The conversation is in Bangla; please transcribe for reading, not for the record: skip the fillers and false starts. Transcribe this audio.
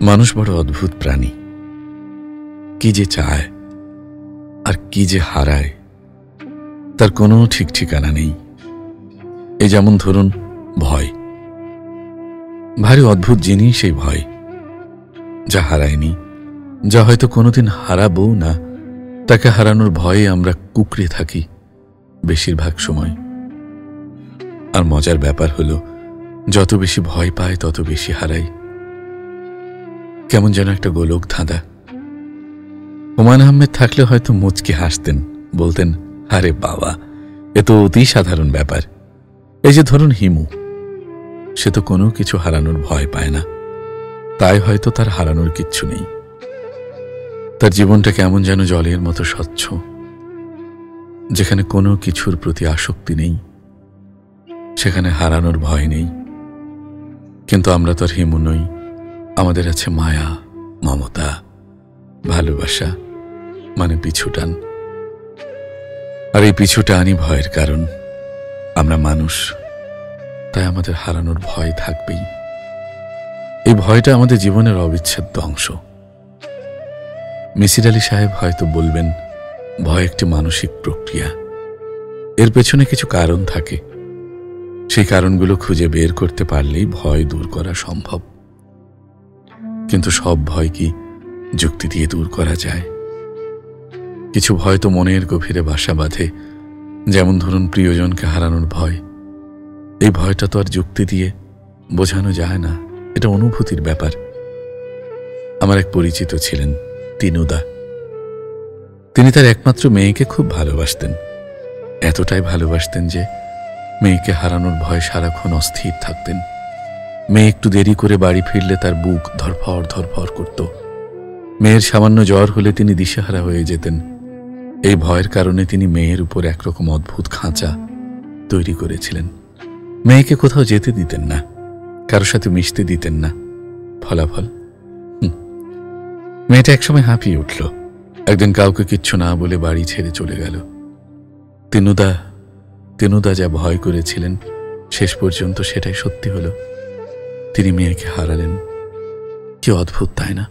মানুষ বড় অদ্ভুত প্রাণী। কি যে চায় আর কি যে হারায় তার কোনো ঠিক ঠিকানা নেই। এই যেমন ধরুন ভয়, ভারী অদ্ভুত জিনিস এই ভয়, যা হারায়নি, যা হয়তো কোনোদিন হারাবো না, তাকে হারানোর ভয়ে আমরা কুঁকড়ে থাকি বেশিরভাগ সময়। আর মজার ব্যাপার হলো, যত বেশি ভয় পায় তত বেশি হারাই। কেমন যেন একটা গোলক ধাঁধা। হুমায়ূন আহমেদ থাকলে হয়তো মুচকি হাসতেন, বলতেন, আরে বাবা, এ তো অতি সাধারণ ব্যাপার। এই যে ধরুন হিমু, সে তো কোনো কিছু হারানোর ভয় পায় না, তাই হয়তো তার হারানোর কিচ্ছু নেই। তার জীবনটা কেমন যেন জলের মতো স্বচ্ছ, যেখানে কোনো কিছুর প্রতি আসক্তি নেই, সেখানে হারানোর ভয় নেই। কিন্তু আমরা তো আর হিমু নই। আমাদের আছে মায়া, মমতা, ভালোবাসা, মানে পিছুটান। আর এই পিছুটানই ভয়ের কারণ। আমরা মানুষ, তাই আমাদের হারানোর ভয় থাকবেই। এই ভয়টা আমাদের জীবনের অবিচ্ছেদ্য অংশ। মিসির আলী সাহেব হয়তো বলবেন, ভয় একটি মানসিক প্রক্রিয়া, এর পেছনে কিছু কারণ থাকে। সেই কারণগুলো খুঁজে বের করতে পারলেই ভয় দূর করা সম্ভব। কিন্তু সব ভয় কি যুক্তি দিয়ে দূর করা যায়? কিছু ভয় তো মনের গভীরে বাসা বাঁধে, যেমন ধরুন প্রিয়জনকে হারানোর ভয়। এই ভয়টা তো আর যুক্তি দিয়ে বোঝানো যায় না, এটা অনুভূতির ব্যাপার। আমার এক পরিচিত ছিলেন তিনুদা। তিনি তার একমাত্র মেয়েকে খুব ভালোবাসতেন, এতটাই ভালোবাসতেন যে মেয়েকে হারানোর ভয় সারাক্ষণ অস্থির থাকতেন। মেয়ে একটু দেরি করে বাড়ি ফিরলে তার বুক ধরফর ধরফর করত। মেয়ের সামান্য জ্বর হলে তিনি দিশেহারা হয়ে যেতেন। এই ভয়ের কারণে তিনি মেয়ের উপর একরকম অদ্ভুত খাঁচা তৈরি করেছিলেন। মেয়েকে কোথাও যেতে দিতেন না, কারোর সাথে মিশতে দিতেন না। ফলাফল, মেয়েটা একসময় হাঁপিয়ে উঠল। একদিন কাউকে কিচ্ছু না বলে বাড়ি ছেড়ে চলে গেল। তিনুদা যা ভয় করেছিলেন, শেষ পর্যন্ত সেটাই সত্যি হলো। তিনি মেয়েকে হারালেন। কি অদ্ভুত, তাই না?